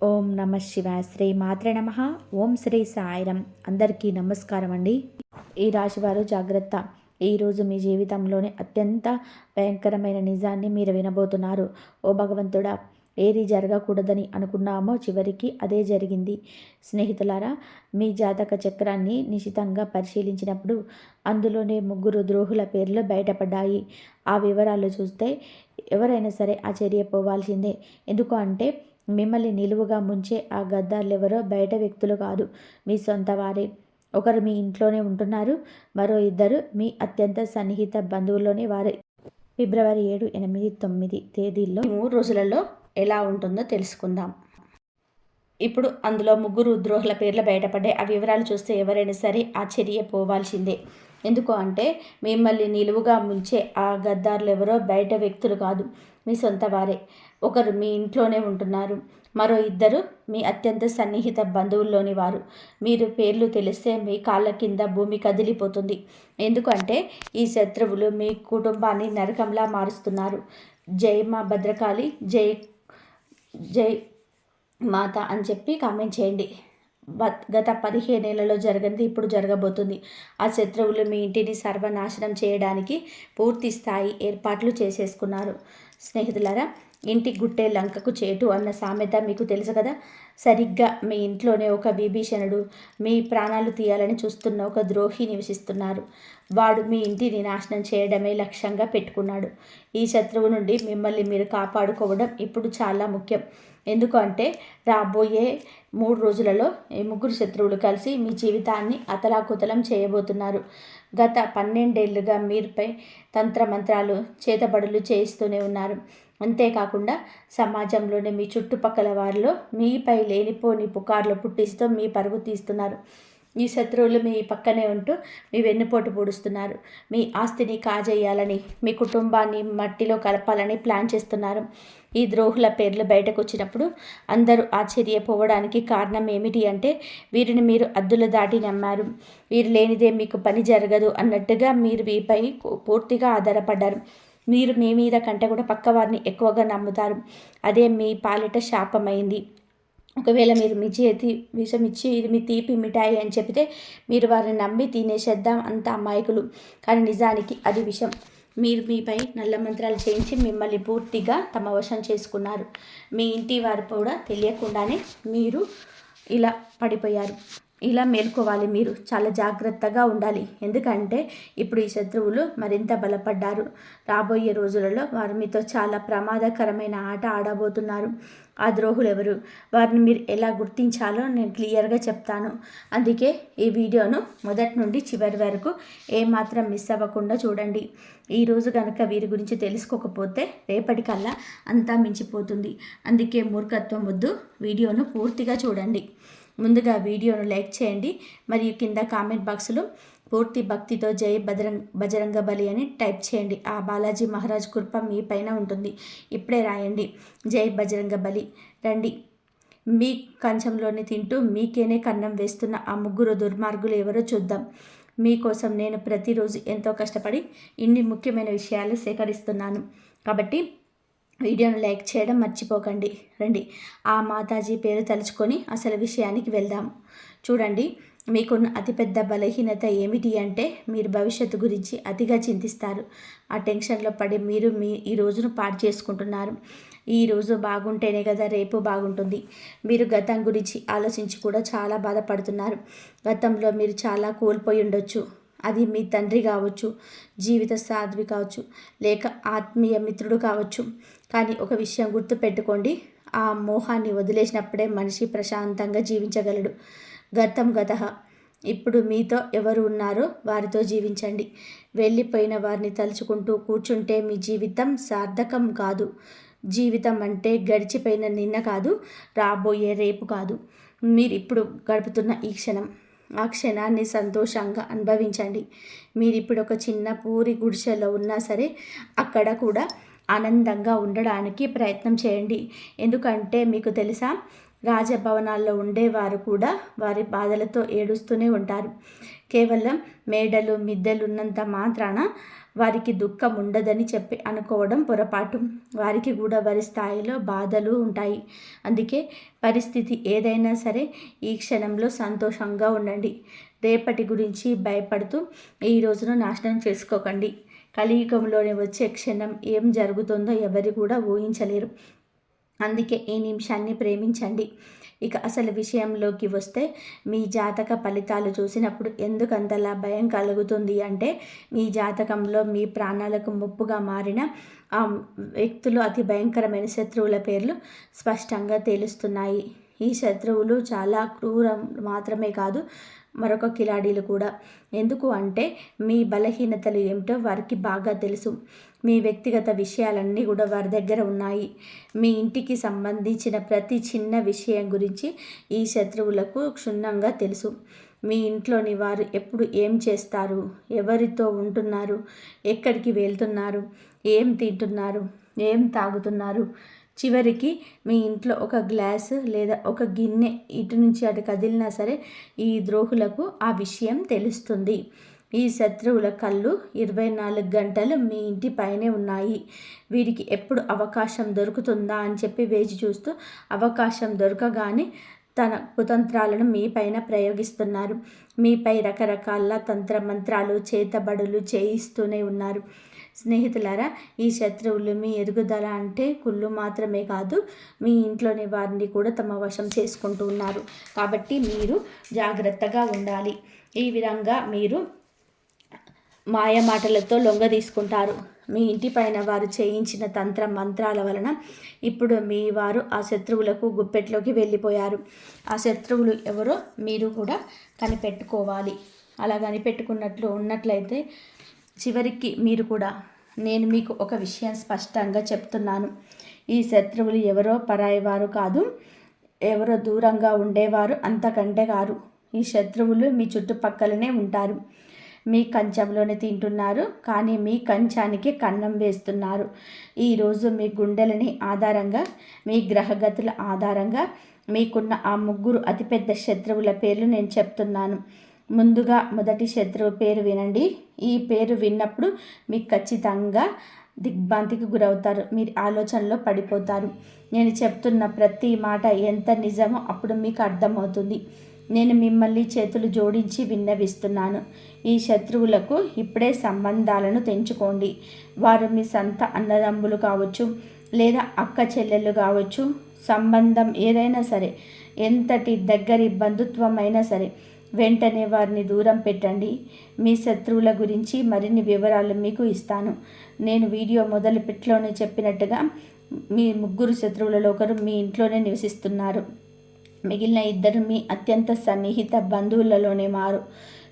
ఓం నమ శివాయ. శ్రీ మాత్రే నమ. ఓం శ్రీ సాయిరం. అందరికీ నమస్కారం అండి. ఈ రాశివారు జాగ్రత్త. ఈరోజు మీ జీవితంలోని అత్యంత భయంకరమైన నిజాన్ని మీరు వినబోతున్నారు. ఓ భగవంతుడా, ఏది జరగకూడదని అనుకున్నామో చివరికి అదే జరిగింది. స్నేహితులారా, మీ జాతక చక్రాన్ని నిశితంగా పరిశీలించినప్పుడు అందులోనే 3 ద్రోహుల పేర్లు బయటపడ్డాయి. ఆ వివరాలు చూస్తే ఎవరైనా సరే ఆశ్చర్యపోవాల్సిందే. ఎందుకు అంటే మిమ్మల్ని నిలువుగా ముంచే ఆ గద్దార్లెవరో బయట వ్యక్తులు కాదు, మీ సొంత వారే. ఒకరు మీ ఇంట్లోనే ఉంటున్నారు, మరో 2 మీ అత్యంత సన్నిహిత బంధువుల్లోని వారే. ఫిబ్రవరి 7, 8, 9 తేదీల్లో 3 రోజులలో ఎలా ఉంటుందో తెలుసుకుందాం. ఇప్పుడు అందులో 3 ద్రోహుల పేర్లు బయటపడ్డాయి. ఆ వివరాలు చూస్తే ఎవరైనా సరే ఆశ్చర్యపోవాల్సిందే. ఎందుకు అంటే మిమ్మల్ని నిలువుగా ముంచే ఆ గద్దార్లెవరో బయట వ్యక్తులు కాదు, మీ సొంత వారే. ఒకరు మీ ఇంట్లోనే ఉంటున్నారు, మరో 2 మీ అత్యంత సన్నిహిత బంధువుల్లోని వారు. మీరు పేర్లు తెలిస్తే మీ కాళ్ళ కింద భూమి కదిలిపోతుంది. ఎందుకంటే ఈ శత్రువులు మీ కుటుంబాన్ని నరకంలా మారుస్తున్నారు. జై మా భద్రకాళి, జై జై మాత అని చెప్పి కామెంట్ చేయండి. గత 15 ఏళ్లలో జరిగినది ఇప్పుడు జరగబోతుంది. ఆ శత్రువులు మీ ఇంటిని సర్వనాశనం చేయడానికి పూర్తి స్థాయి ఏర్పాట్లు చేసేసుకున్నారు. స్నేహితులారా, ఇంటి గుట్టే లంకకు చేటు అన్న సామెత మీకు తెలుసు కదా. సరిగ్గా మీ ఇంట్లోనే ఒక విభీషణుడు, మీ ప్రాణాలు తీయాలని చూస్తున్న ఒక ద్రోహి నివసిస్తున్నారు. వాడు మీ ఇంటిని నాశనం చేయడమే లక్ష్యంగా పెట్టుకున్నాడు. ఈ శత్రువు నుండి మిమ్మల్ని మీరు కాపాడుకోవడం ఇప్పుడు చాలా ముఖ్యం. ఎందుకంటే రాబోయే 3 రోజులలో ఈ 3 శత్రువులు కలిసి మీ జీవితాన్ని అతలాకుతలం చేయబోతున్నారు. గత 12 ఏళ్లుగా మీరుపై తంత్రమంత్రాలు, చేతబడులు చేయిస్తూనే ఉన్నారు. అంతేకాకుండా సమాజంలోని మీ చుట్టుపక్కల వారిలో మీపై లేనిపోని పుకార్లు పుట్టిస్తూ మీ పరుగు తీస్తున్నారు. ఈ శత్రువులు మీ పక్కనే ఉంటూ మీ వెన్నుపోటు పొడుస్తున్నారు. మీ ఆస్తిని కాజేయాలని, మీ కుటుంబాన్ని మట్టిలో కలపాలని ప్లాన్ చేస్తున్నారు. ఈ ద్రోహుల పేర్లు బయటకు వచ్చినప్పుడు అందరూ ఆశ్చర్యపోవడానికి కారణం ఏమిటి అంటే వీరిని మీరు అద్దులు దాటి నమ్మారు. వీరు లేనిదే మీకు పని జరగదు అన్నట్టుగా మీరు వీపై పూర్తిగా ఆధారపడ్డారు. మీరు మీ మీద కంటే కూడా పక్కవారిని ఎక్కువగా నమ్ముతారు. అదే మీ పాలిట శాపమైంది. ఒకవేళ మీరు మీ చేతి విషం ఇచ్చి ఇది మీ తీపి మిఠాయి అని చెబితే మీరు వారిని నమ్మి తినేసేద్దాం, అంత అమాయకులు. కానీ నిజానికి అది విషం. మీరు మీపై నల్ల మంత్రాలు చేయించి మిమ్మల్ని పూర్తిగా తమ వశం చేసుకున్నారు. మీ ఇంటి వారు కూడా తెలియకుండానే మీరు ఇలా పడిపోయారు. ఇలా మేల్కోవాలి. మీరు చాలా జాగ్రత్తగా ఉండాలి. ఎందుకంటే ఇప్పుడు ఈ శత్రువులు మరింత బలపడ్డారు. రాబోయే రోజులలో వారు మీతో చాలా ప్రమాదకరమైన ఆట ఆడబోతున్నారు. ఆ ద్రోహులు ఎవరు, వారిని మీరు ఎలా గుర్తించాలో నేను క్లియర్గా చెప్తాను. అందుకే ఈ వీడియోను మొదటి నుండి చివరి వరకు ఏమాత్రం మిస్ అవ్వకుండా చూడండి. ఈరోజు కనుక వీరి గురించి తెలుసుకోకపోతే రేపటికల్లా అంతా మించిపోతుంది. అందుకే మూర్ఖత్వం వద్దు, వీడియోను పూర్తిగా చూడండి. ముందుగా వీడియోను లైక్ చేయండి, మరియు కింద కామెంట్ బాక్స్లో పూర్తి భక్తితో జై బజరంగ బలి అని టైప్ చేయండి. ఆ బాలాజీ మహారాజ్ కృప మీ పైన ఉంటుంది. ఇప్పుడే రాయండి, జై బజరంగ బలి. రండి, మీ కంచంలోని తింటూ మీకేనే కన్నం వేస్తున్న ఆ 3 దుర్మార్గులు ఎవరో చూద్దాం. మీకోసం నేను ప్రతిరోజు ఎంతో కష్టపడి ఇన్ని ముఖ్యమైన విషయాలు సేకరిస్తున్నాను. కాబట్టి వీడియోను లైక్ చేయడం మర్చిపోకండి. రండి, ఆ మాతాజీ పేరు తలుచుకొని అసలు విషయానికి వెళ్దాం. చూడండి, మీకున్న అతిపెద్ద బలహీనత ఏమిటి అంటే మీరు భవిష్యత్తు గురించి అతిగా చింతిస్తారు. ఆ టెన్షన్లో పడి మీరు ఈ రోజును పాడు చేసుకుంటున్నారు. ఈ రోజు బాగుంటేనే కదా రేపు బాగుంటుంది. మీరు గతం గురించి ఆలోచించి కూడా చాలా బాధపడుతున్నారు. గతంలో మీరు చాలా కోల్పోయి ఉండొచ్చు. అది మీ తండ్రి కావచ్చు, జీవిత సాధ్వి కావచ్చు, లేక ఆత్మీయ మిత్రుడు కావచ్చు. కానీ ఒక విషయం గుర్తుపెట్టుకోండి, ఆ మోహాన్ని వదిలేసినప్పుడే మనిషి ప్రశాంతంగా జీవించగలడు. గతం గతః. ఇప్పుడు మీతో ఎవరు ఉన్నారో వారితో జీవించండి. వెళ్ళిపోయిన వారిని తలుచుకుంటూ కూర్చుంటే మీ జీవితం సార్థకం కాదు. జీవితం అంటే గడిచిపోయిన నిన్న కాదు, రాబోయే రేపు కాదు, మీరు ఇప్పుడు గడుపుతున్న ఈ క్షణం. ఆ క్షణాన్ని సంతోషంగా అనుభవించండి. మీరు ఇప్పుడు ఒక చిన్న పూరి గుడిసెలో ఉన్నా సరే అక్కడ కూడా ఆనందంగా ఉండడానికి ప్రయత్నం చేయండి. ఎందుకంటే మీకు తెలుసా, రాజభవనాల్లో ఉండేవారు కూడా వారి బాధలతో ఏడుస్తూనే ఉంటారు. కేవలం మేడలు మిద్దెలు ఉన్నంత మాత్రాన వారికి దుఃఖం ఉండదని చెప్పి అనుకోవడం పొరపాటు. వారికి కూడా వారి స్థాయిలో బాధలు ఉంటాయి. అందుకే పరిస్థితి ఏదైనా సరే ఈ క్షణంలో సంతోషంగా ఉండండి. రేపటి గురించి భయపడుతూ ఈ రోజును నాశనం చేసుకోకండి. కలియుగంలోనే వచ్చే క్షణం ఏం జరుగుతుందో ఎవరు కూడా ఊహించలేరు. అందుకే ఈ నిమిషాన్ని ప్రేమించండి. ఇక అసలు విషయంలోకి వస్తే మీ జాతక ఫలితాలు చూసినప్పుడు ఎందుకంతలా భయం కలుగుతుంది అంటే, మీ జాతకంలో మీ ప్రాణాలకు ముప్పుగా మారిన ఆ వ్యక్తులు అతి భయంకరమైన శత్రువుల పేర్లు స్పష్టంగా తెలుస్తున్నాయి. ఈ శత్రువులు చాలా క్రూరం మాత్రమే కాదు, మరొక కిలాడీలు కూడా. ఎందుకు అంటే మీ బలహీనతలు ఏమిటో వారికి బాగా తెలుసు. మీ వ్యక్తిగత విషయాలన్నీ కూడా వారి దగ్గర ఉన్నాయి. మీ ఇంటికి సంబంధించిన ప్రతి చిన్న విషయం గురించి ఈ శత్రువులకు క్షుణ్ణంగా తెలుసు. మీ ఇంట్లోని వారు ఎప్పుడు ఏం చేస్తారు, ఎవరితో ఉంటున్నారు, ఎక్కడికి వెళ్తున్నారు, ఏం తింటున్నారు, ఏం తాగుతున్నారు, చివరికి మీ ఇంట్లో ఒక గ్లాసు లేదా ఒక గిన్నె ఇటు నుంచి అటు కదిలినా సరే ఈ ద్రోహులకు ఆ విషయం తెలుస్తుంది. ఈ శత్రువుల కళ్ళు 24 గంటలు మీ ఇంటి పైనే ఉన్నాయి. వీరికి ఎప్పుడు అవకాశం దొరుకుతుందా అని చెప్పి వేచి చూస్తూ అవకాశం దొరకగానే తన కుతంత్రాలను మీ పైన ప్రయోగిస్తున్నారు. మీపై రకరకాల తంత్రమంత్రాలు చేతబడులు చేయిస్తూనే ఉన్నారు. స్నేహితులారా, ఈ శత్రువులు మీ ఎదుగుదల అంటే కుళ్ళు మాత్రమే కాదు, మీ ఇంట్లోని వారిని కూడా తమ వశం చేసుకుంటూ ఉన్నారు. కాబట్టి మీరు జాగ్రత్తగా ఉండాలి. ఈ విధంగా మీరు మాయ మాటలతో లొంగ తీసుకుంటారు. మీ ఇంటి పైన వారు చేయించిన తంత్ర మంత్రాల వలన ఇప్పుడు మీ వారు ఆ శత్రువులకు గుప్పెట్లోకి వెళ్ళిపోయారు. ఆ శత్రువులు ఎవరో మీరు కూడా కనిపెట్టుకోవాలి. అలా కనిపెట్టుకున్నట్లు ఉన్నట్లయితే చివరికి మీరు కూడా, నేను మీకు ఒక విషయం స్పష్టంగా చెప్తున్నాను. ఈ శత్రువులు ఎవరో పరాయి వారు కాదు, ఎవరో దూరంగా ఉండేవారు అంతకంటే కారు. ఈ శత్రువులు మీ చుట్టుపక్కలనే ఉంటారు. మీ కంచంలోనే తింటున్నారు, కానీ మీ కంచానికి కన్నం వేస్తున్నారు. ఈరోజు మీ గుండెలని ఆధారంగా, మీ గ్రహగతుల ఆధారంగా మీకున్న ఆ 3 అతిపెద్ద శత్రువుల పేర్లు నేను చెప్తున్నాను. ముందుగా మొదటి శత్రువు పేరు వినండి. ఈ పేరు విన్నప్పుడు మీకు ఖచ్చితంగా దిగ్భ్రాంతికి గురవుతారు. మీరు ఆలోచనలో పడిపోతారు. నేను చెప్తున్న ప్రతి మాట ఎంత నిజమో అప్పుడు మీకు అర్థమవుతుంది. నేను మిమ్మల్ని చేతులు జోడించి విన్నవిస్తున్నాను. ఈ శత్రువులకు ఇప్పుడే సంబంధాలను తెంచుకోండి. వారు మీ సొంత అన్నదమ్ములు కావచ్చు, లేదా అక్క చెల్లెళ్ళు కావచ్చు. సంబంధం ఏదైనా సరే, ఎంతటి దగ్గరి బంధుత్వం అయినా సరే, వెంటనే వారిని దూరం పెట్టండి. మీ శత్రువుల గురించి మరిన్ని వివరాలు మీకు ఇస్తాను. నేను వీడియో మొదలుపెట్లోనే చెప్పినట్టుగా మీ 3 శత్రువులలో ఒకరు మీ ఇంట్లోనే నివసిస్తున్నారు. మిగిలిన 2 మీ అత్యంత సన్నిహిత బంధువులలోనే మారు.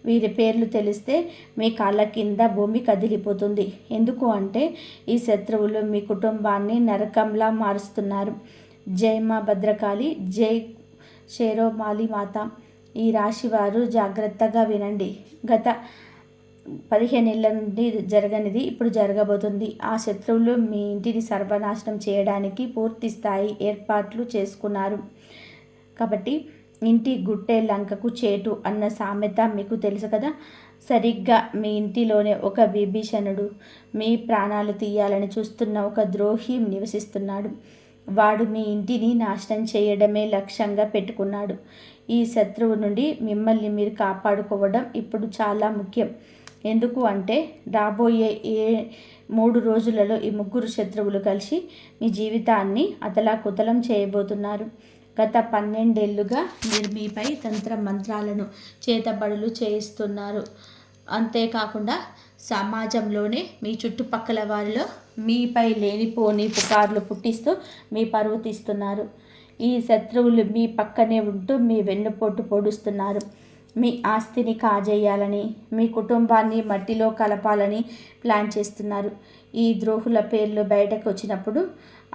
వీరి పేర్లు తెలిస్తే మీ కాళ్ళ కింద భూమి కదిలిపోతుంది. ఎందుకు అంటే ఈ శత్రువులు మీ కుటుంబాన్ని నరకంలా మారుస్తున్నారు. జై మా భద్రకాళి, జై షేరోమాలి మాత. ఈ రాశివారు జాగ్రత్తగా వినండి. గత 15 ఏళ్ళ నుండి జరగనిది ఇప్పుడు జరగబోతుంది. ఆ శత్రువులు మీ ఇంటిని సర్వనాశనం చేయడానికి పూర్తి స్థాయి ఏర్పాట్లు చేసుకున్నారు. కాబట్టి ఇంటి గుట్టే లంకకు చేటు అన్న సామెత మీకు తెలుసు కదా. సరిగ్గా మీ ఇంటిలోనే ఒక విభీషణుడు, మీ ప్రాణాలు తీయాలని చూస్తున్న ఒక ద్రోహి నివసిస్తున్నాడు. వాడు మీ ఇంటిని నాశనం చేయడమే లక్ష్యంగా పెట్టుకున్నాడు. ఈ శత్రువు నుండి మిమ్మల్ని మీరు కాపాడుకోవడం ఇప్పుడు చాలా ముఖ్యం. ఎందుకు అంటే రాబోయే 3 రోజులలో ఈ 3 శత్రువులు కలిసి మీ జీవితాన్ని అతలాకుతలం చేయబోతున్నారు. గత 12 ఏళ్ళుగా మీరు మీపై తంత్ర మంత్రాలను చేతబడులు చేయిస్తున్నారు. అంతేకాకుండా సమాజంలోనే మీ చుట్టుపక్కల వారిలో మీపై లేనిపోని పుకార్లు పుట్టిస్తూ మీ పరువు తీస్తున్నారు. ఈ శత్రువులు మీ పక్కనే ఉంటూ మీ వెన్నుపోటు పొడుస్తున్నారు. మీ ఆస్తిని కాజేయాలని, మీ కుటుంబాన్ని మట్టిలో కలపాలని ప్లాన్ చేస్తున్నారు. ఈ ద్రోహుల పేర్లు బయటకు వచ్చినప్పుడు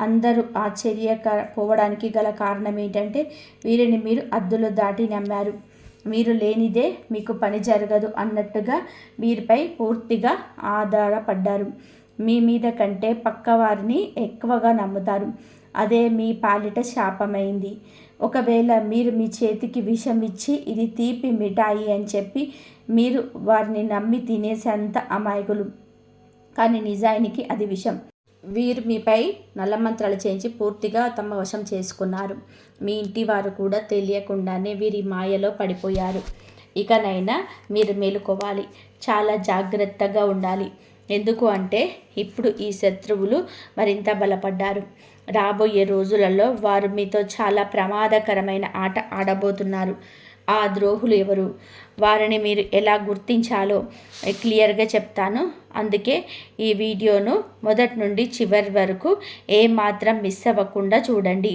అందరూ ఆశ్చర్యపోవడానికి గల కారణం ఏంటంటే వీరిని మీరు అద్దులు దాటి నమ్మారు. మీరు లేనిదే మీకు పని జరగదు అన్నట్టుగా వీరిపై పూర్తిగా ఆధారపడ్డారు. మీ మీద కంటే పక్కవారిని ఎక్కువగా నమ్ముతారు. అదే మీ పాలిట శాపమైంది. ఒకవేళ మీరు మీ చేతికి విషం ఇచ్చి ఇది తీపి మిఠాయి అని చెప్పి మీరు వారిని నమ్మి తినేసేంత అమాయకులు. కానీ నిజానికి అది విషం. వీరు మీపై నల్లమంత్రాలు చేయించి పూర్తిగా తమ వశం చేసుకున్నారు. మీ ఇంటి వారు కూడా తెలియకుండానే వీరి మాయలో పడిపోయారు. ఇకనైనా మీరు మేలుకోవాలి, చాలా జాగ్రత్తగా ఉండాలి. ఎందుకు అంటే ఇప్పుడు ఈ శత్రువులు మరింత బలపడ్డారు. రాబోయే రోజులలో వారు మీతో చాలా ప్రమాదకరమైన ఆట ఆడబోతున్నారు. ఆ ద్రోహులు ఎవరు, వారిని మీరు ఎలా గుర్తించాలో క్లియర్గా చెప్తాను. అందుకే ఈ వీడియోను మొదటి నుండి చివరి వరకు ఏమాత్రం మిస్ అవ్వకుండా చూడండి.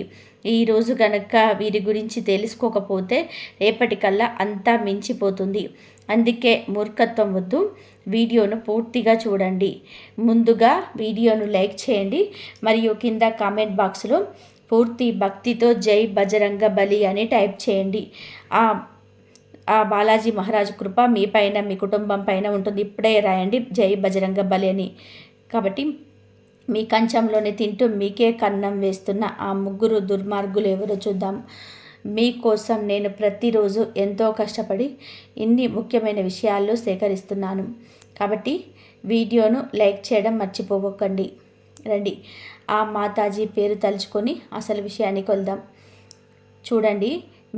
ఈరోజు కనుక వీరి గురించి తెలుసుకోకపోతే రేపటికల్లా అంతా మించిపోతుంది. అందుకే మూర్ఖత్వం వద్దు, వీడియోను పూర్తిగా చూడండి. ముందుగా వీడియోను లైక్ చేయండి మరియు కింద కామెంట్ బాక్స్లో పూర్తి భక్తితో జై బజరంగ బలి అని టైప్ చేయండి. ఆ బాలాజీ మహారాజ్ కృప మీ పైన, మీ కుటుంబం పైన ఉంటుంది. ఇప్పుడే రాయండి జై బజరంగ బలి అని. కాబట్టి మీ కంచంలోనే తింటూ మీకే కన్నం వేస్తున్న ఆ ముగ్గురు దుర్మార్గులు ఎవరో చూద్దాం. మీకోసం నేను ప్రతిరోజు ఎంతో కష్టపడి ఇన్ని ముఖ్యమైన విషయాలు సేకరిస్తున్నాను. కాబట్టి వీడియోను లైక్ చేయడం మర్చిపోకండి. రండి ఆ మాతాజీ పేరు తలుచుకొని అసలు విషయానికి వెళ్దాం. చూడండి,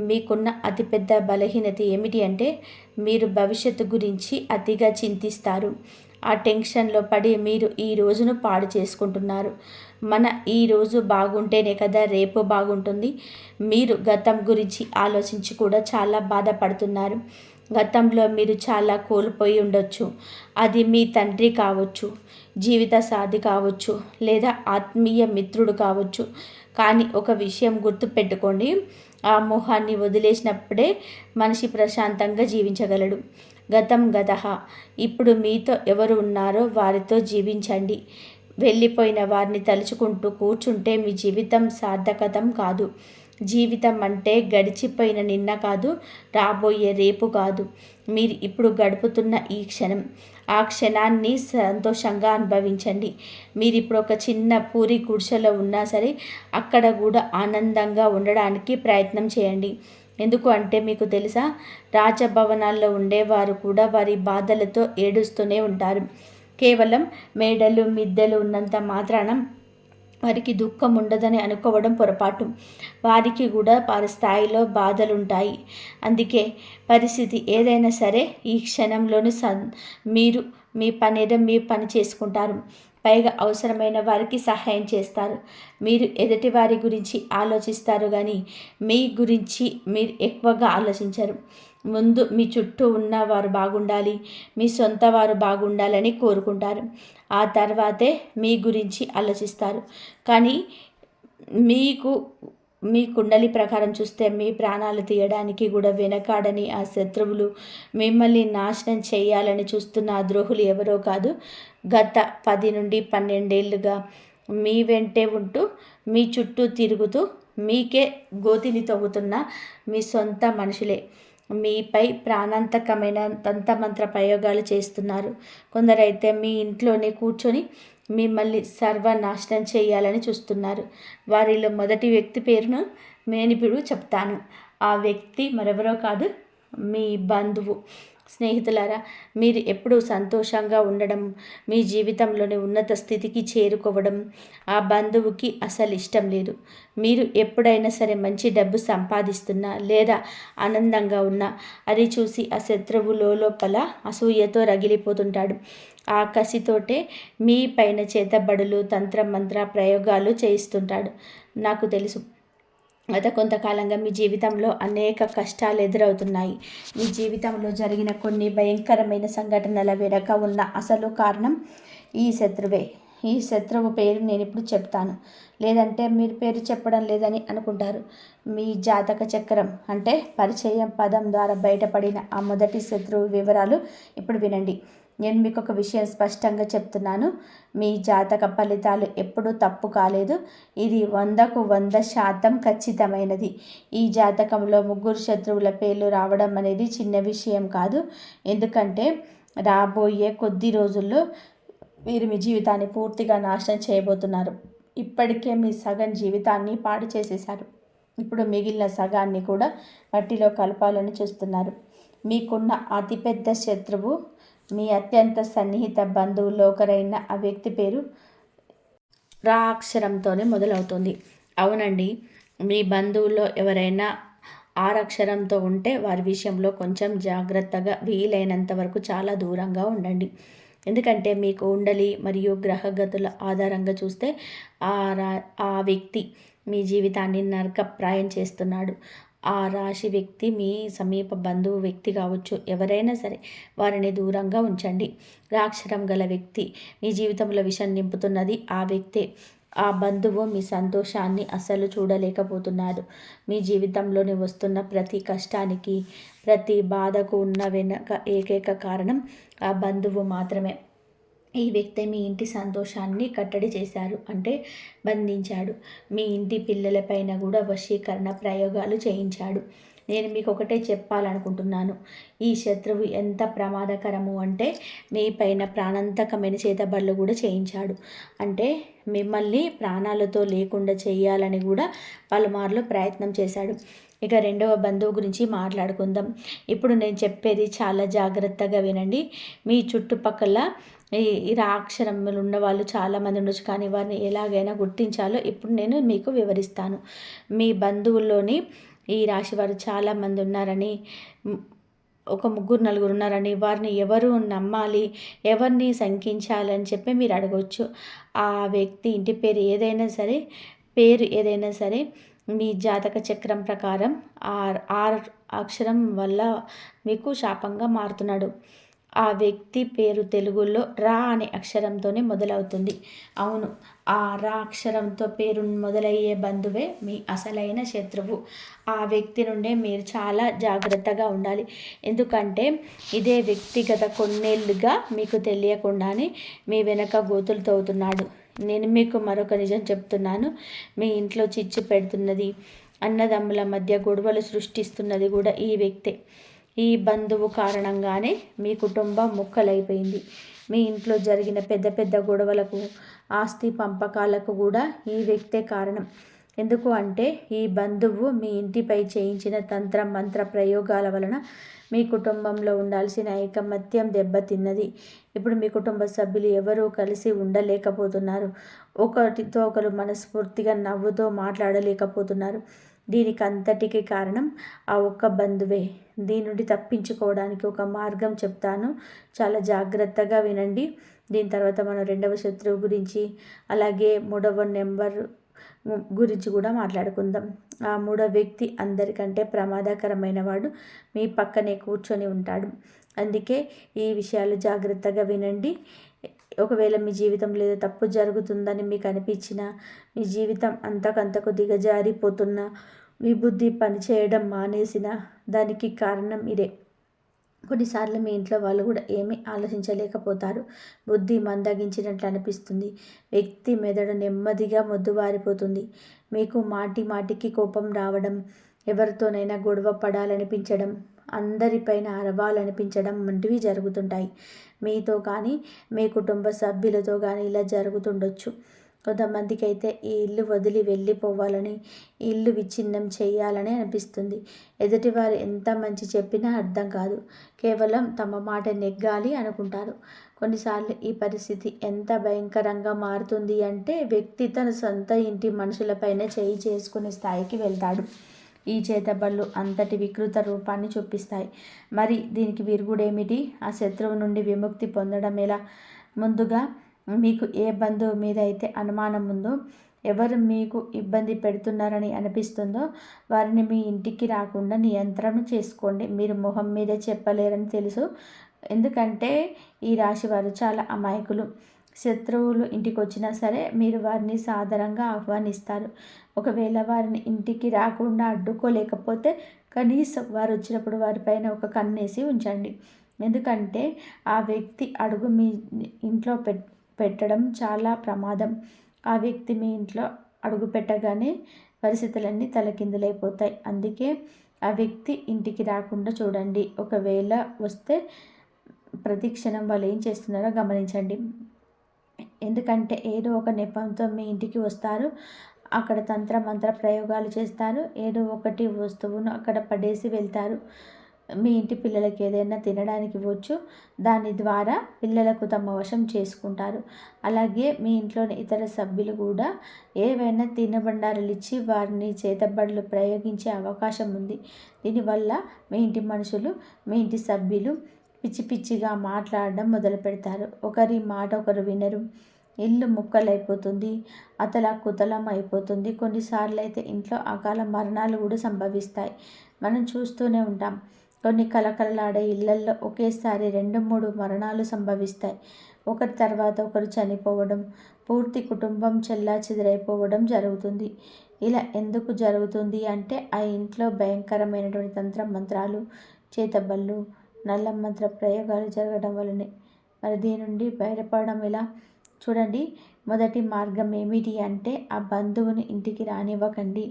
మీకున్న అతిపెద్ద బలహీనత ఏమిటి అంటే మీరు భవిష్యత్తు గురించి అతిగా చింతిస్తారు. ఆ టెన్షన్లో పడి మీరు ఈ రోజును పాడు చేసుకుంటున్నారు. మన ఈ రోజు బాగుంటేనే కదా రేపు బాగుంటుంది. మీరు గతం గురించి ఆలోచించి కూడా చాలా బాధపడుతున్నారు. గతంలో మీరు చాలా కోల్పోయి ఉండొచ్చు. అది మీ తండ్రి కావచ్చు, జీవిత సాథి కావచ్చు, లేదా ఆత్మీయ మిత్రుడు కావచ్చు. కానీ ఒక విషయం గుర్తుపెట్టుకోండి, ఆ మోహాన్ని వదిలేసినప్పుడే మనిషి ప్రశాంతంగా జీవించగలడు. గతం గతః. ఇప్పుడు మీతో ఎవరు ఉన్నారో వారితో జీవించండి. వెళ్ళిపోయిన వారిని తలుచుకుంటూ కూర్చుంటే మీ జీవితం సార్థకతం కాదు. జీవితం అంటే గడిచిపోయిన నిన్న కాదు, రాబోయే రేపు కాదు, మీరు ఇప్పుడు గడుపుతున్న ఈ క్షణం. ఆ క్షణాన్ని సంతోషంగా అనుభవించండి. మీరు ఇప్పుడు ఒక చిన్న పూరి గుడిసెలో ఉన్నా సరే అక్కడ కూడా ఆనందంగా ఉండడానికి ప్రయత్నం చేయండి. ఎందుకు అంటే మీకు తెలుసా, రాజభవనాల్లో ఉండేవారు కూడా వారి బాధలతో ఏడుస్తూనే ఉంటారు. కేవలం మేడలు మిద్దెలు ఉన్నంత మాత్రాన వారికి దుఃఖం ఉండదని అనుకోవడం పొరపాటు. వారికి కూడా వారి స్థాయిలో బాధలుంటాయి. అందుకే పరిస్థితి ఏదైనా సరే ఈ క్షణంలోని మీరు మీ పని చేసుకుంటారు. పైగా అవసరమైన వారికి సహాయం చేస్తారు. మీరు ఎదుటి వారి గురించి ఆలోచిస్తారు కానీ మీ గురించి మీరు ఎక్కువగా ఆలోచించరు. ముందు మీ చుట్టూ ఉన్న వారు బాగుండాలి, మీ సొంత వారు బాగుండాలని కోరుకుంటారు. ఆ తర్వాతే మీ గురించి ఆలోచిస్తారు. కానీ మీ కుండలి ప్రకారం చూస్తే మీ ప్రాణాలు తీయడానికి కూడా వెనకాడని ఆ శత్రువులు, మిమ్మల్ని నాశనం చేయాలని చూస్తున్న ఆ ద్రోహులు ఎవరో కాదు, గత 10 నుండి 12 ఏళ్ళుగా మీ వెంటే ఉంటూ మీ చుట్టూ తిరుగుతూ మీకే గోతిని తవ్వుతున్న మీ సొంత మనుషులే. మీపై ప్రాణాంతకమైన తంత్రమంత్ర ప్రయోగాలు చేస్తున్నారు. కొందరైతే మీ ఇంట్లోనే కూర్చొని మిమ్మల్ని సర్వనాశనం చేయాలని చూస్తున్నారు. వారిలో మొదటి వ్యక్తి పేరును నేను ఇప్పుడు చెప్తాను. ఆ వ్యక్తి మరెవరో కాదు, మీ బంధువు. స్నేహితులారా, మీరు ఎప్పుడూ సంతోషంగా ఉండడం, మీ జీవితంలోని ఉన్నత స్థితికి చేరుకోవడం ఆ బంధువుకి అసలు ఇష్టం లేదు. మీరు ఎప్పుడైనా సరే మంచి డబ్బు సంపాదిస్తున్నా లేదా ఆనందంగా ఉన్నా అది చూసి ఆ శత్రువు లోపల అసూయతో రగిలిపోతుంటాడు. ఆ కసితోటే మీ పైన చేతబడులు, తంత్రమంత్ర ప్రయోగాలు చేయిస్తుంటాడు. నాకు తెలుసు, గత కొంతకాలంగా మీ జీవితంలో అనేక కష్టాలు ఎదురవుతున్నాయి. మీ జీవితంలో జరిగిన కొన్ని భయంకరమైన సంఘటనల వెనుక ఉన్న అసలు కారణం ఈ శత్రువే. ఈ శత్రువు పేరు నేను ఇప్పుడు చెప్తాను, లేదంటే మీరు పేరు చెప్పడం లేదని అనుకుంటారు. మీ జాతక చక్రం అంటే పరిచయం పదం ద్వారా బయటపడిన ఆ మొదటి శత్రువు వివరాలు ఇప్పుడు వినండి. నేను మీకు ఒక విషయం స్పష్టంగా చెప్తున్నాను, మీ జాతక ఫలితాలు ఎప్పుడూ తప్పు కాలేదు. ఇది 100కు 100% ఖచ్చితమైనది. ఈ జాతకంలో ముగ్గురు శత్రువుల పేర్లు రావడం అనేది చిన్న విషయం కాదు. ఎందుకంటే రాబోయే కొద్ది రోజుల్లో మీరు మీ జీవితాన్ని పూర్తిగా నాశనం చేయబోతున్నారు. ఇప్పటికే మీ సగం జీవితాన్ని పాడు చేసేశారు. ఇప్పుడు మిగిలిన సగాన్ని కూడా మట్టిలో కలపాలని చూస్తున్నారు. మీకున్న అతిపెద్ద శత్రువు మీ అత్యంత సన్నిహిత బంధువుల్లో ఒకరైన ఆ వ్యక్తి పేరు రా అక్షరంతోనే మొదలవుతుంది. అవునండి, మీ బంధువుల్లో ఎవరైనా ఆరక్షరంతో ఉంటే వారి విషయంలో కొంచెం జాగ్రత్తగా, వీలైనంత వరకు చాలా దూరంగా ఉండండి. ఎందుకంటే మీ కుండలి మరియు గ్రహగతుల ఆధారంగా చూస్తే ఆ వ్యక్తి మీ జీవితాన్ని నరకప్రాయం చేస్తున్నాడు. ఆ రాశి వ్యక్తి మీ సమీప బంధువు వ్యక్తి కావచ్చు, ఎవరైనా సరే వారిని దూరంగా ఉంచండి. రాక్షరం గల వ్యక్తి మీ జీవితంలో విషం నింపుతున్నది ఆ వ్యక్తే. ఆ బంధువు మీ సంతోషాన్ని అస్సలు చూడలేకపోతున్నాడు. మీ జీవితంలోని వస్తున్న ప్రతి కష్టానికి, ప్రతి బాధకు ఉన్న వెనక ఏకైక కారణం ఆ బంధువు మాత్రమే. ఈ వ్యక్తి మీ ఇంటి సంతోషాన్ని కట్టడి చేశారు, అంటే బంధించాడు. మీ ఇంటి పిల్లలపైన కూడా వశీకరణ ప్రయోగాలు చేయించాడు. నేను మీకు ఒకటే చెప్పాలనుకుంటున్నాను. ఈ శత్రువు ఎంత ప్రమాదకరము అంటే మీ పైన ప్రాణాంతకమైన చేతబడులు కూడా చేయించాడు. అంటే మిమ్మల్ని ప్రాణాలతో లేకుండా చేయాలని కూడా పలుమార్లు ప్రయత్నం చేశాడు. ఇక రెండవ బంధువు గురించి మాట్లాడుకుందాం. ఇప్పుడు నేను చెప్పేది చాలా జాగ్రత్తగా వినండి. మీ చుట్టుపక్కల ఈ రాక్షరములు ఉన్న వాళ్ళు చాలామంది ఉండొచ్చు, కానీ వారిని ఎలాగైనా గుర్తించాలో ఇప్పుడు నేను మీకు వివరిస్తాను. మీ బంధువుల్లోని ఈ రాశి వారు చాలామంది ఉన్నారని, ఒక ముగ్గురు నలుగురు ఉన్నారని, వారిని ఎవరు నమ్మాలి, ఎవరిని శంకించాలని చెప్పి మీరు అడగవచ్చు. ఆ వ్యక్తి ఇంటి పేరు ఏదైనా సరే మీ జాతక చక్రం ప్రకారం ఆర్ అక్షరం వల్ల మీకు శాపంగా మారుతున్నాడు. ఆ వ్యక్తి పేరు తెలుగులో రా అనే అక్షరంతోనే మొదలవుతుంది. అవును, ఆ రా అక్షరంతో పేరు మొదలయ్యే బంధువే మీ అసలైన శత్రువు. ఆ వ్యక్తి నుండే మీరు చాలా జాగ్రత్తగా ఉండాలి. ఎందుకంటే ఇదే వ్యక్తిగత కొన్నేళ్ళుగా మీకు తెలియకుండానే మీ వెనక గోతులు తవ్వుతున్నాడు. నేను మీకు మరొక నిజం చెప్తున్నాను. మీ ఇంట్లో చిచ్చు పెడుతున్నది, అన్నదమ్ముల మధ్య గొడవలు సృష్టిస్తున్నది కూడా ఈ వ్యక్తే. ఈ బంధువు కారణంగానే మీ కుటుంబం ముక్కలైపోయింది. మీ ఇంట్లో జరిగిన పెద్ద పెద్ద గొడవలకు, ఆస్తి పంపకాలకు కూడా ఈ వ్యక్తే కారణం. ఎందుకు అంటే ఈ బంధువు మీ ఇంటిపై చేయించిన తంత్ర మంత్ర ప్రయోగాల వలన మీ కుటుంబంలో ఉండాల్సిన ఐకమత్యం దెబ్బతిన్నది. ఇప్పుడు మీ కుటుంబ సభ్యులు ఎవరూ కలిసి ఉండలేకపోతున్నారు. ఒకరితో ఒకరు మనస్ఫూర్తిగా నవ్వుతో మాట్లాడలేకపోతున్నారు. దీనికి అంతటికి కారణం ఆ ఒక్క బంధువే. దీని నుండి తప్పించుకోవడానికి ఒక మార్గం చెప్తాను, చాలా జాగ్రత్తగా వినండి. దీని తర్వాత మనం రెండవ శత్రువు గురించి, అలాగే మూడవ నెంబర్ గురించి కూడా మాట్లాడుకుందాం. ఆ మూడవ వ్యక్తి అందరికంటే ప్రమాదకరమైన వాడు మీ పక్కనే కూర్చొని ఉంటాడు. అందుకే ఈ విషయాలు జాగ్రత్తగా వినండి. ఒకవేళ మీ జీవితంలో ఏదో తప్పు జరుగుతుందని మీకు అనిపించినా, మీ జీవితం అంతకంతకు దిగజారిపోతున్నా, మీ బుద్ధి పనిచేయడం మానేసిన, దానికి కారణం ఇదే. కొన్నిసార్లు మీ ఇంట్లో వాళ్ళు కూడా ఏమీ ఆలోచించలేకపోతారు. బుద్ధి మందగించినట్లు అనిపిస్తుంది. వ్యక్తి మెదడు నెమ్మదిగా మొద్దుబారిపోతుంది. మీకు మాటి మాటికి కోపం రావడం, ఎవరితోనైనా గొడవ పడాలనిపించడం, అందరిపైన అరవాలనిపించడం వంటివి జరుగుతుంటాయి. మీతో కానీ, మీ కుటుంబ సభ్యులతో కానీ ఇలా జరుగుతుండొచ్చు. కొంతమందికి అయితే ఈ ఇల్లు వదిలి వెళ్ళిపోవాలని, ఈ ఇల్లు విచ్ఛిన్నం చేయాలని అనిపిస్తుంది. ఎదుటివారు ఎంత మంచి చెప్పినా అర్థం కాదు. కేవలం తమ మాట నెగ్గాలి అనుకుంటారు. కొన్నిసార్లు ఈ పరిస్థితి ఎంత భయంకరంగా మారుతుంది అంటే వ్యక్తి తన సొంత ఇంటి మనుషులపైన చేయి చేసుకునే స్థాయికి వెళ్తాడు. ఈ చేతబళ్ళు అంతటి వికృత రూపాన్ని చూపిస్తాయి. మరి దీనికి విరుగుడేమిటి? ఆ శత్రువు నుండి విముక్తి పొందడం ఎలా? ముందుగా మీకు ఏ బంధువు మీద అయితే అనుమానం ఉందో, ఎవరు మీకు ఇబ్బంది పెడుతున్నారని అనిపిస్తుందో వారిని మీ ఇంటికి రాకుండా నియంత్రణ చేసుకోండి. మీరు మొహం మీద చెప్పలేరని తెలుసు, ఎందుకంటే ఈ రాశి వారు చాలా అమాయకులు. శత్రువులు ఇంటికి వచ్చినా సరే మీరు వారిని సాదరంగా ఆహ్వానిస్తారు. ఒకవేళ వారిని ఇంటికి రాకుండా అడ్డుకోలేకపోతే కనీసం వారు వచ్చినప్పుడు వారిపైన ఒక కన్నేసి ఉంచండి. ఎందుకంటే ఆ వ్యక్తి అడుగు మీ ఇంట్లో పెట్టడం చాలా ప్రమాదం. ఆ వ్యక్తి మీ ఇంట్లో అడుగు పెట్టగానే పరిస్థితులన్నీ తలకిందులైపోతాయి. అందుకే ఆ వ్యక్తి ఇంటికి రాకుండా చూడండి. ఒకవేళ వస్తే ప్రతి క్షణం వాళ్ళు ఏం చేస్తున్నారో గమనించండి. ఎందుకంటే ఏదో ఒక నెపంతో మీ ఇంటికి వస్తారు. అక్కడ తంత్ర మంత్ర ప్రయోగాలు చేస్తారు. ఏదో ఒకటి వస్తువును అక్కడ పడేసి వెళ్తారు. మీ ఇంటి పిల్లలకి ఏదైనా తినడానికి ఇవ్వచ్చు. దాని ద్వారా పిల్లలకు తమ వశం చేసుకుంటారు. అలాగే మీ ఇంట్లోని ఇతర సభ్యులు కూడా ఏవైనా తినబండారాలు ఇచ్చి వారిని చేతబడులు ప్రయోగించే అవకాశం ఉంది. దీనివల్ల మీ ఇంటి మనుషులు, మీ ఇంటి సభ్యులు పిచ్చి పిచ్చిగా మాట్లాడడం మొదలు పెడతారు. ఒకరి మాట ఒకరు వినరు. ఇల్లు ముక్కలైపోతుంది, అతలాకుతలం అయిపోతుంది. కొన్నిసార్లు అయితే ఇంట్లో అకాల మరణాలు కూడా సంభవిస్తాయి. మనం చూస్తూనే ఉంటాం. కొన్ని కలకలలాడే ఇళ్లల్లో ఒకేసారి 2-3 మరణాలు సంభవిస్తాయి. ఒకరి తర్వాత ఒకరు చనిపోవడం, పూర్తి కుటుంబం చెల్లాచెదరైపోవడం జరుగుతుంది. ఇలా ఎందుకు జరుగుతుంది అంటే ఆ ఇంట్లో భయంకరమైనటువంటి తంత్ర మంత్రాలు, చేతబళ్ళు, నల్ల మంత్ర ప్రయోగాలు జరగడం వల్లనే. మరి దీని నుండి బయటపడడం ఎలా? చూడండి, మొదటి మార్గం ఏమిటి అంటే ఆ బంధువుని ఇంటికి రానివ్వకండి.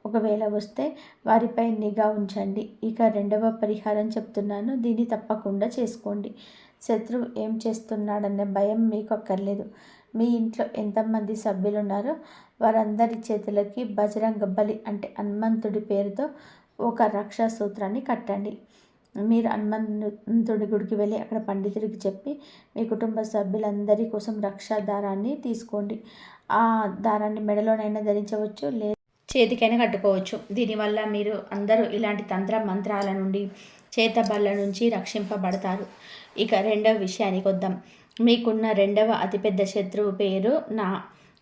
ఒకవేళ వస్తే వారిపై నిఘా ఉంచండి. ఇక రెండవ పరిహారం చెప్తున్నాను, దీన్ని తప్పకుండా చేసుకోండి. శత్రువు ఏం చేస్తున్నాడనే భయం మీకు అక్కర్లేదు. మీ ఇంట్లో ఎంతమంది సభ్యులు ఉన్నారో వారందరి చేతులకి బజరంగ బలి అంటే హనుమంతుడి పేరుతో ఒక రక్షా సూత్రాన్ని కట్టండి. మీరు హనుమంతుడి గుడికి వెళ్ళి అక్కడ పండితుడికి చెప్పి మీ కుటుంబ సభ్యులందరి కోసం రక్షా దారాన్ని తీసుకోండి. ఆ దారాన్ని మెడలోనైనా ధరించవచ్చు, లేదా చేతికైనా కట్టుకోవచ్చు. దీనివల్ల మీరు అందరూ ఇలాంటి తంత్ర మంత్రాల నుండి, చేతబళ్ళ నుంచి రక్షింపబడతారు. ఇక రెండవ విషయానికి వద్దాం. మీకున్న రెండవ అతిపెద్ద శత్రువు పేరు నా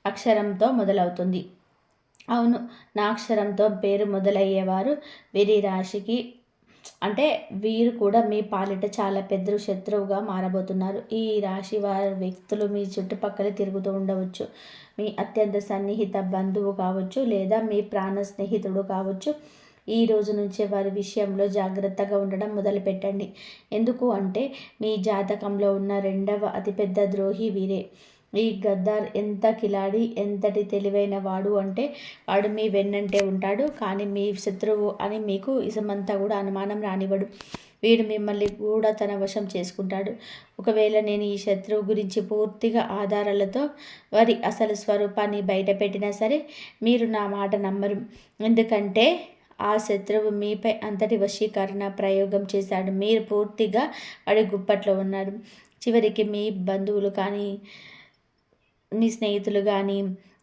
అక్షరంతో మొదలవుతుంది. అవును, నా అక్షరంతో పేరు మొదలయ్యేవారు వీరి రాశికి అంటే వీరు కూడా మీ పాలిట చాలా పెద్ద శత్రువుగా మారబోతున్నారు. ఈ రాశి వారి వ్యక్తులు మీ చుట్టుపక్కల తిరుగుతూ ఉండవచ్చు. మీ అత్యంత సన్నిహిత బంధువు కావచ్చు, లేదా మీ ప్రాణ స్నేహితుడు కావచ్చు. ఈ రోజు నుంచే వారి విషయంలో జాగ్రత్తగా ఉండడం మొదలుపెట్టండి. ఎందుకు అంటే మీ జాతకంలో ఉన్న రెండవ అతిపెద్ద ద్రోహి వీరే. ఈ గద్దార్ ఎంత కిలాడి, ఎంతటి తెలివైన వాడు అంటే వాడు మీ వెన్నంటే ఉంటాడు, కానీ మీ శత్రువు అని మీకు ఇసమంతా కూడా అనుమానం రానివ్వడు. వీడు మిమ్మల్ని కూడా తన వశం చేసుకుంటాడు. ఒకవేళ నేను ఈ శత్రువు గురించి పూర్తిగా ఆధారాలతో వారి అసలు స్వరూపాన్ని బయట పెట్టినా సరే మీరు నా మాట నమ్మరు. ఎందుకంటే ఆ శత్రువు మీపై అంతటి వశీకరణ ప్రయోగం చేశాడు. మీరు పూర్తిగా వాడి గుప్పట్లో ఉన్నారు. చివరికి మీ బంధువులు కానీ, మీ స్నేహితులు కానీ,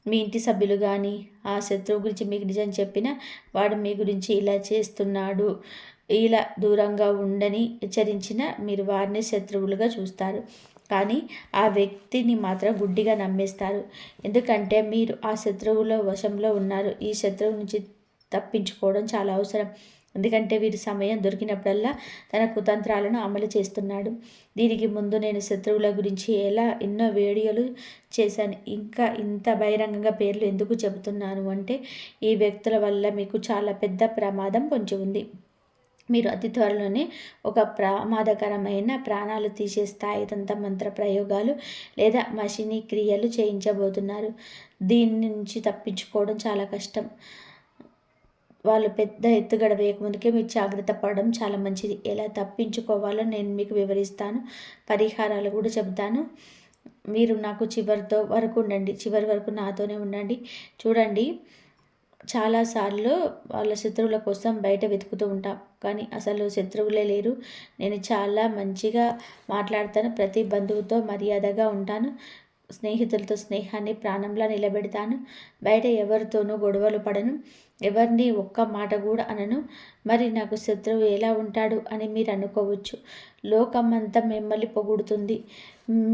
మీ ఇంటి సభ్యులు కానీ ఆ శత్రువు గురించి మీకు నిజం చెప్పినా వాడు మీ గురించి ఇలా చేస్తున్నాడు, ఇలా దూరంగా ఉండని హెచ్చరించిన మీరు వారిని శత్రువులుగా చూస్తారు. కానీ ఆ వ్యక్తిని మాత్రం గుడ్డిగా నమ్మేస్తారు. ఎందుకంటే మీరు ఆ శత్రువుల వశంలో ఉన్నారు. ఈ శత్రువు నుంచి తప్పించుకోవడం చాలా అవసరం. ఎందుకంటే వీరి సమయం దొరికినప్పుడల్లా తన కుతంత్రాలను అమలు చేస్తున్నాడు. దీనికి ముందు నేను శత్రువుల గురించి ఎన్నో వీడియోలు చేశాను. ఇంకా ఇంత బహిరంగంగా పేర్లు ఎందుకు చెబుతున్నాను అంటే ఈ వ్యక్తుల వల్ల మీకు చాలా పెద్ద ప్రమాదం పొంచి ఉంది. మీరు అతి త్వరలోనే ఒక ప్రమాదకరమైన ప్రాణాలు తీసే స్థాయి మంత్ర ప్రయోగాలు లేదా మషినీ క్రియలు చేయించబోతున్నారు. దీని నుంచి తప్పించుకోవడం చాలా కష్టం. వాళ్ళు పెద్ద ఎత్తుగడ వేయకముందుకే మీరు జాగ్రత్త పడడం చాలా మంచిది. ఎలా తప్పించుకోవాలో నేను మీకు వివరిస్తాను, పరిహారాలు కూడా చెబుతాను. మీరు నాకు చివరి వరకు నాతోనే ఉండండి. చూడండి, చాలాసార్లు వాళ్ళ శత్రువుల కోసం బయట వెతుకుతూ ఉంటాం, కానీ అసలు శత్రువులే లేరు. నేను చాలా మంచిగా మాట్లాడతాను, ప్రతి బంధువుతో మర్యాదగా ఉంటాను, స్నేహితులతో స్నేహాన్ని ప్రాణంలా నిలబెడతాను, బయట ఎవరితోనూ గొడవలు పడను, ఎవరిని ఒక్క మాట కూడా అనను. మరి నాకు శత్రువు ఎలా ఉంటాడు అని మీరు అనుకోవచ్చు. లోకమంతా మిమ్మల్ని పొగుడుతుంది,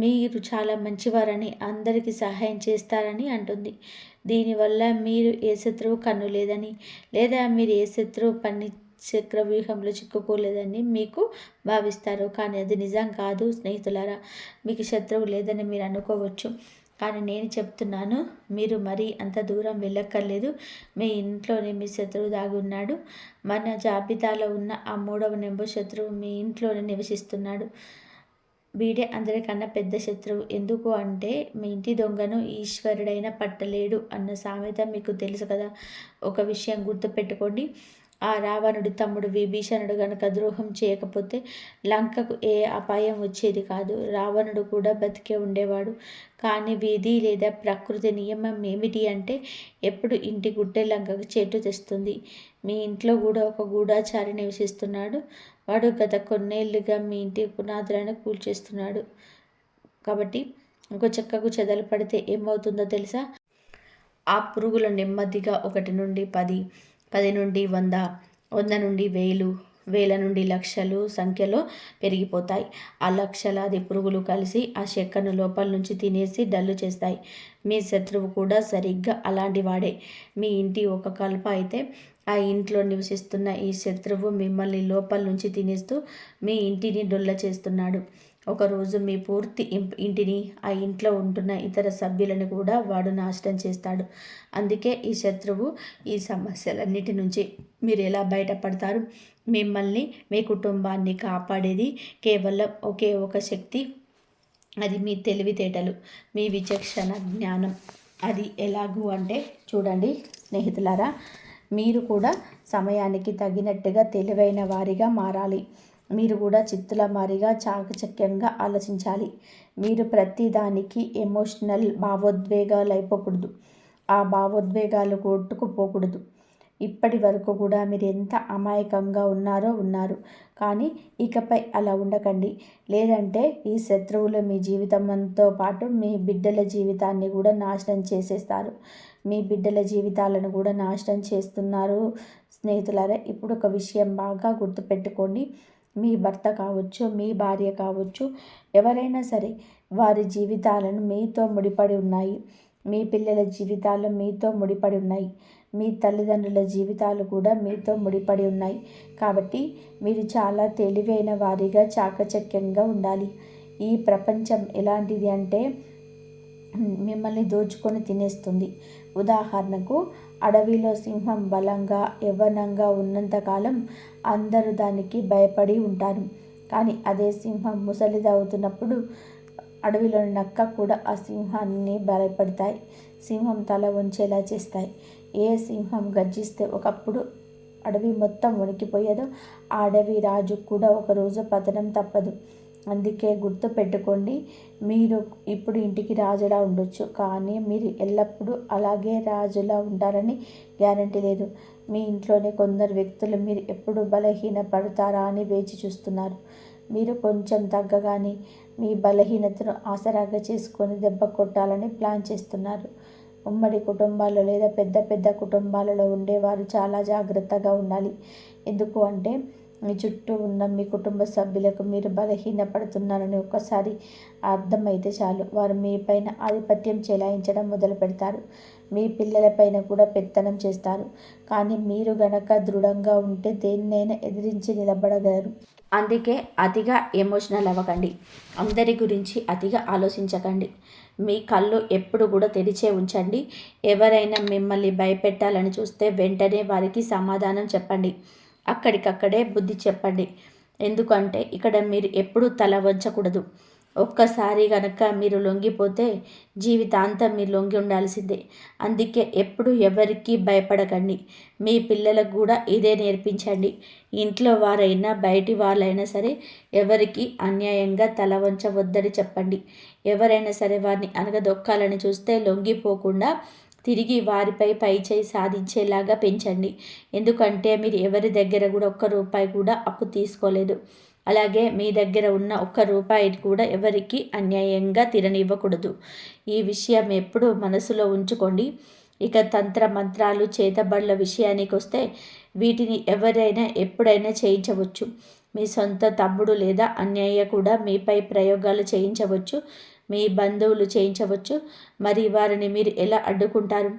మీరు చాలా మంచివారని, అందరికీ సహాయం చేస్తారని అంటుంది. దీనివల్ల మీరు ఏ శత్రువు కన్ను లేదని, లేదా మీరు ఏ శత్రువు చక్రవ్యూహంలో చిక్కుకోలేదని మీకు భావిస్తారు. కానీ అది నిజం కాదు స్నేహితులారా. మీకు శత్రువు లేదని మీరు అనుకోవచ్చు, కానీ నేను చెప్తున్నాను, మీరు మరీ అంత దూరం వెళ్ళక్కర్లేదు. మీ ఇంట్లోనే మీ శత్రువు దాగి ఉన్నాడు. మన జాబితాలో ఉన్న ఆ 3వ నెంబర్ శత్రువు మీ ఇంట్లోనే నివసిస్తున్నాడు. వీడే అందరికన్నా పెద్ద శత్రువు. ఎందుకు అంటే మీ ఇంటి దొంగను ఈశ్వరుడైనా పట్టలేడు అన్న సామెత మీకు తెలుసు కదా. ఒక విషయం గుర్తుపెట్టుకోండి, ఆ ఆ రావణుడి తమ్ముడు విభీషణుడు గనక ద్రోహం చేయకపోతే లంకకు ఏ అపాయం వచ్చేది కాదు. రావణుడు కూడా బతికే ఉండేవాడు. కానీ విధి లేదా ప్రకృతి నియమం ఏమిటి అంటే ఎప్పుడు ఇంటి గుడ్డే లంకకు చెట్టు తెస్తుంది. మీ ఇంట్లో కూడా ఒక గూఢాచారి నివసిస్తున్నాడు. వాడు గత కొన్నేళ్లుగా మీ ఇంటి పునాదులను కూల్చేస్తున్నాడు. కాబట్టి ఒక చెక్కకు చెదలు పడితే ఏమవుతుందో తెలుసా? ఆ పురుగులు నెమ్మదిగా 1 నుండి 10, 10 నుండి 100, 100 నుండి 1000, 1000 నుండి లక్షలు సంఖ్యలో పెరిగిపోతాయి. ఆ లక్షలాది పురుగులు కలిసి ఆ చెక్కను లోపల నుంచి తినేసి డల్లు చేస్తాయి. మీ శత్రువు కూడా సరిగ్గా అలాంటి వాడే. మీ ఇంటి ఒక కలప అయితే ఆ ఇంట్లో నివసిస్తున్న ఈ శత్రువు మిమ్మల్ని లోపల నుంచి తినేస్తూ మీ ఇంటిని డొల్ల చేస్తున్నాడు. ఒకరోజు మీ పూర్తి ఇంటిని, ఆ ఇంట్లో ఉంటున్న ఇతర సభ్యులను కూడా వాడు నాశనం చేస్తాడు. అందుకే ఈ శత్రువు, ఈ సమస్యలన్నిటి నుంచి మీరు ఎలా బయటపడతారు? మిమ్మల్ని, మీ కుటుంబాన్ని కాపాడేది కేవలం ఒకే ఒక శక్తి. అది మీ తెలివితేటలు, మీ విచక్షణ జ్ఞానం. అది ఎలాగూ అంటే చూడండి స్నేహితులారా, మీరు కూడా సమయానికి తగినట్టుగా తెలివైన వారిగా మారాలి. మీరు కూడా చిత్తుల మారిగా చాకచక్యంగా ఆలోచించాలి. మీరు ప్రతిదానికి ఎమోషనల్ భావోద్వేగాలు అయిపోకూడదు. ఆ భావోద్వేగాలు కొట్టుకుపోకూడదు. ఇప్పటి వరకు కూడా మీరు ఎంత అమాయకంగా ఉన్నారు. కానీ ఇకపై అలా ఉండకండి. లేదంటే ఈ శత్రువులు మీ జీవితంతో పాటు మీ బిడ్డల జీవితాన్ని కూడా నాశనం చేసేస్తారు. మీ బిడ్డల జీవితాలను కూడా నాశనం చేస్తున్నారు. స్నేహితులారా, ఇప్పుడు ఒక విషయం బాగా గుర్తుపెట్టుకోండి. మీ భర్త కావచ్చు, మీ భార్య కావచ్చు, ఎవరైనా సరే వారి జీవితాలను మీతో ముడిపడి ఉన్నాయి. మీ పిల్లల జీవితాలు మీతో ముడిపడి ఉన్నాయి. మీ తల్లిదండ్రుల జీవితాలు కూడా మీతో ముడిపడి ఉన్నాయి. కాబట్టి మీరు చాలా తెలివైన వారిగా చాకచక్యంగా ఉండాలి. ఈ ప్రపంచం ఎలాంటిది అంటే మిమ్మల్ని దోచుకొని తినేస్తుంది. ఉదాహరణకు, అడవిలో సింహం బలంగా యవ్వనంగా ఉన్నంతకాలం అందరూ దానికి భయపడి ఉంటారు. కానీ అదే సింహం ముసలిదవుతున్నప్పుడు అడవిలోని నక్క కూడా ఆ సింహాన్ని భయపడతాయి. సింహం తల వంచేలా చేస్తాయి. ఏ సింహం గర్జిస్తే ఒకప్పుడు అడవి మొత్తం వణికిపోయేదో ఆ అడవి రాజు కూడా ఒకరోజు పతనం తప్పదు. అందుకే గుర్తు పెట్టుకోండి, మీరు ఇప్పుడు ఇంటికి రాజులా ఉండొచ్చు, కానీ మీరు ఎల్లప్పుడూ అలాగే రాజులా ఉంటారని గ్యారంటీ లేదు. మీ ఇంట్లోనే కొందరు వ్యక్తులు మీరు ఎప్పుడు బలహీన పడతారా అని వేచి చూస్తున్నారు. మీరు కొంచెం తగ్గగానే మీ బలహీనతను ఆసరాగా చేసుకొని దెబ్బ కొట్టాలని ప్లాన్ చేస్తున్నారు. ఉమ్మడి కుటుంబాలు లేదా పెద్ద పెద్ద కుటుంబాలలో ఉండేవారు చాలా జాగ్రత్తగా ఉండాలి. ఎందుకు అంటే మీ చుట్టూ ఉన్న మీ కుటుంబ సభ్యులకు మీరు బలహీనపడుతున్నారని ఒక్కసారి అర్థమైతే చాలు, వారు మీ పైన ఆధిపత్యం చెలాయించడం మొదలు పెడతారు. మీ పిల్లలపైన కూడా పెత్తనం చేస్తారు. కానీ మీరు గనక దృఢంగా ఉంటే దేన్నైనా ఎదిరించి నిలబడగలరు. అందుకే అతిగా ఎమోషనల్ అవ్వకండి. అందరి గురించి అతిగా ఆలోచించకండి. మీ కళ్ళు ఎప్పుడు కూడా తెరిచే ఉంచండి. ఎవరైనా మిమ్మల్ని భయపెట్టాలని చూస్తే వెంటనే వారికి సమాధానం చెప్పండి. అక్కడికక్కడే బుద్ధి చెప్పండి. ఎందుకంటే ఇక్కడ మీరు ఎప్పుడూ తల వంచకూడదు. ఒక్కసారి కనుక మీరు లొంగిపోతే జీవితాంతం మీరు లొంగి ఉండాల్సిందే. అందుకే ఎప్పుడు ఎవరికి భయపడకండి. మీ పిల్లలకు కూడా ఇదే నేర్పించండి. ఇంట్లో వారైనా బయటి వాళ్ళైనా సరే ఎవరికి అన్యాయంగా తల వంచవద్దని చెప్పండి. ఎవరైనా సరే వారిని అనగదొక్కాలని చూస్తే లొంగిపోకుండా తిరిగి వారిపై పైచేయి సాధించేలాగా పెంచండి. ఎందుకంటే మీరు ఎవరి దగ్గర కూడా ఒక్క రూపాయి కూడా అప్పు తీసుకోలేదు. అలాగే మీ దగ్గర ఉన్న ఒక్క రూపాయిని కూడా ఎవరికి అన్యాయంగా తిననివ్వకూడదు. ఈ విషయం ఎప్పుడూ మనసులో ఉంచుకోండి. ఇక తంత్ర మంత్రాలు చేతబడుల విషయానికి వస్తే వీటిని ఎవరైనా ఎప్పుడైనా చేయించవచ్చు. మీ సొంత తమ్ముడు లేదా అన్నయ్య కూడా మీపై ప్రయోగాలు చేయించవచ్చు. మీ బంధువులు చేయించవచ్చు. మరి వారిని మీరు ఎలా అడ్డుకుంటారు?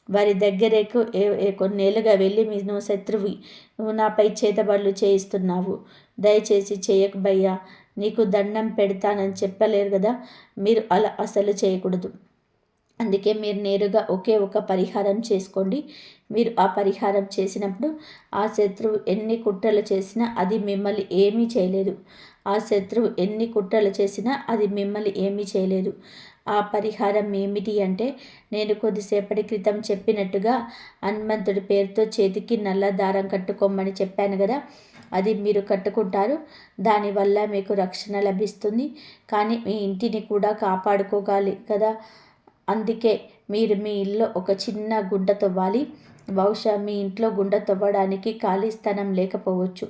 వారి దగ్గరకు కొన్నేళ్ళుగా వెళ్ళి నువ్వు శత్రువి, నువ్వు నాపై చేతబడులు చేయిస్తున్నావు, దయచేసి చేయకు భయ్యా, నీకు దండం పెడతానని చెప్పలేరు కదా. మీరు అలా అసలు చేయకూడదు. అందుకే మీరు నేరుగా ఒకే ఒక పరిహారం చేసుకోండి. మీరు ఆ పరిహారం చేసినప్పుడు ఆ శత్రువు ఎన్ని కుట్రలు చేసినా అది మిమ్మల్ని ఏమీ చేయలేదు. ఆ శత్రువు ఎన్ని కుట్రలు చేసినా అది మిమ్మల్ని ఏమీ చేయలేదు. ఆ పరిహారం ఏమిటి అంటే, నేను కొద్దిసేపటి క్రితం చెప్పినట్టుగా హనుమంతుడి పేరుతో చేతికి నల్ల దారం కట్టుకోమని చెప్పాను కదా, అది మీరు కట్టుకుంటారు. దానివల్ల మీకు రక్షణ లభిస్తుంది. కానీ మీ ఇంటిని కూడా కాపాడుకోగాలి కదా, అందుకే మీరు మీ ఇల్లు ఒక చిన్న గుంట తవ్వాలి. బహుశా మీ ఇంట్లో గుంట తవ్వడానికి ఖాళీ స్థలం లేకపోవచ్చు.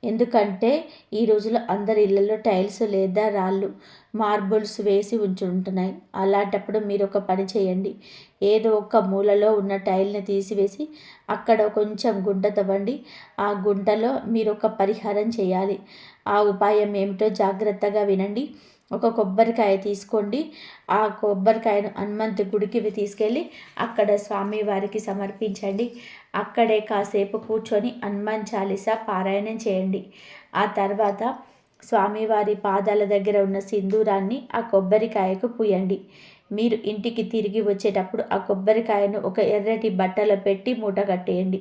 ఎందుకంటే ఈ రోజుల్లో అందరి ఇళ్లలో టైల్స్ లేదా రాళ్ళు, మార్బుల్స్ వేసి ఉంటున్నాయి. అలాంటప్పుడు మీరు ఒక పని చేయండి. ఏదో ఒక మూలలో ఉన్న టైల్ని తీసివేసి అక్కడ కొంచెం గుంట తవ్వండి. ఆ గుంటలో మీరు ఒక పరిహారం చేయాలి. ఆ ఉపాయం ఏమిటో జాగ్రత్తగా వినండి. ఒక కొబ్బరికాయ తీసుకోండి. ఆ కొబ్బరికాయను హనుమంతు గుడికి తీసుకెళ్ళి అక్కడ స్వామివారికి సమర్పించండి. అక్కడే కాసేపు కూర్చొని హనుమాన్ చాలీసా పారాయణం చేయండి. ఆ తర్వాత స్వామివారి పాదాల దగ్గర ఉన్న సింధూరాన్ని ఆ కొబ్బరికాయకు పూయండి. మీరు ఇంటికి తిరిగి వచ్చేటప్పుడు ఆ కొబ్బరికాయను ఒక ఎర్రటి బట్టలో పెట్టి మూట కట్టేయండి.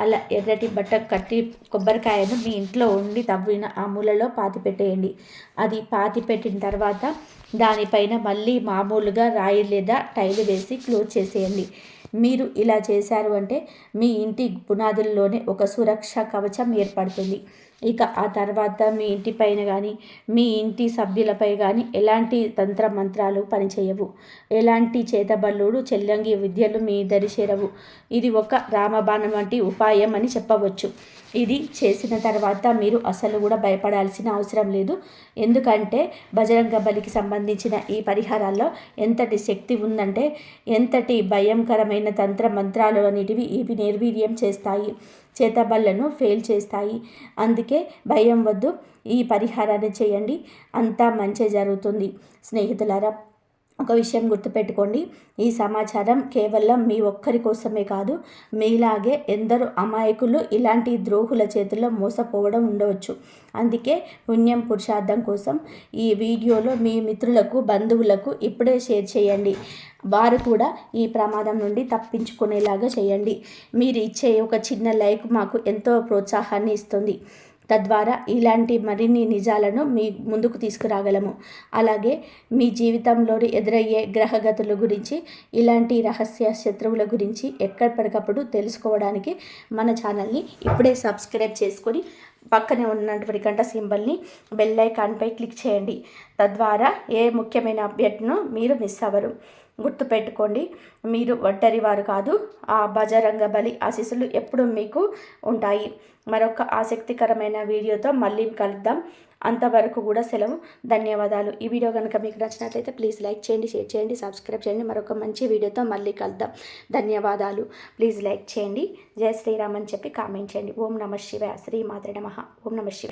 అలా ఎర్రటి బట్ట కట్టి కొబ్బరికాయను మీ ఇంట్లో ఉండి తవ్విన ఆ మూలలో పాతిపెట్టేయండి. అది పాతిపెట్టిన తర్వాత దానిపైన మళ్ళీ మామూలుగా రాయి లేదా టైలు వేసి క్లోజ్ చేసేయండి. మీరు ఇలా చేశారు అంటే మీ ఇంటి పునాదుల్లోనే ఒక సురక్ష కవచం ఏర్పడుతుంది. ఇక ఆ తర్వాత మీ ఇంటి పైన కానీ మీ ఇంటి సభ్యులపై కానీ ఎలాంటి తంత్ర మంత్రాలు పనిచేయవు. ఎలాంటి చేతబల్లుడు చెల్లంగి విద్యలు మీ దరి చేరవు. ఇది ఒక రామబాణం వంటి ఉపాయం అని చెప్పవచ్చు. ఇది చేసిన తర్వాత మీరు అసలు కూడా భయపడాల్సిన అవసరం లేదు. ఎందుకంటే బజరంగ బలికి సంబంధించిన ఈ పరిహారాల్లో ఎంతటి శక్తి ఉందంటే, ఎంతటి భయంకరమైన తంత్ర మంత్రాలు అనేటివి ఇవి నిర్వీర్యం చేస్తాయి, చేతబళ్లను ఫెయిల్ చేస్తాయి. అందుకే భయం వద్దు, ఈ పరిహారాన్ని చేయండి, అంతా మంచి జరుగుతుంది. స్నేహితులారా, ఒక విషయం గుర్తుపెట్టుకోండి. ఈ సమాచారం కేవలం మీ ఒక్కరి కోసమే కాదు, మీలాగే ఎందరో అమాయకులు ఇలాంటి ద్రోహుల చేతుల్లో మోసపోవడం ఉండవచ్చు. అందుకే పుణ్యం పురుషార్థం కోసం ఈ వీడియోలో మీ మిత్రులకు, బంధువులకు ఇప్పుడే షేర్ చేయండి. వారు కూడా ఈ ప్రమాదం నుండి తప్పించుకునేలాగా చేయండి. మీరు ఇచ్చే ఒక చిన్న లైక్ మాకు ఎంతో ప్రోత్సాహాన్ని ఇస్తుంది. తద్వారా ఇలాంటి మరిన్ని నిజాలను మీ ముందుకు తీసుకురాగలము. అలాగే మీ జీవితంలోని ఎదురయ్యే గ్రహగతుల గురించి, ఇలాంటి రహస్య శత్రువుల గురించి ఎక్కడికప్పుడు తెలుసుకోవడానికి మన ఛానల్ని ఇప్పుడే సబ్స్క్రైబ్ చేసుకొని పక్కనే ఉన్నటువంటి గంట సింబల్ని బెల్ ఐకాన్పై క్లిక్ చేయండి. తద్వారా ఏ ముఖ్యమైన అప్డేట్ను మీరు మిస్ అవ్వరు. గుర్తుపెట్టుకోండి, మీరు ఒంటరి వారు కాదు. ఆ బజరంగ బలి ఆశీస్సులు ఎప్పుడు మీకు ఉంటాయి. మరొక ఆసక్తికరమైన వీడియోతో మళ్ళీ కలుద్దాం. అంతవరకు కూడా సెలవు. ధన్యవాదాలు. ఈ వీడియో కనుక మీకు నచ్చినట్లయితే ప్లీజ్ లైక్ చేయండి, షేర్ చేయండి, సబ్స్క్రైబ్ చేయండి. మరొక మంచి వీడియోతో మళ్ళీ కలుద్దాం. ధన్యవాదాలు. ప్లీజ్ లైక్ చేయండి, జై శ్రీరామ్ అని చెప్పి కామెంట్ చేయండి. ఓం నమః శివాయ. శ్రీమాత్రే నమః. ఓం నమః శివాయ.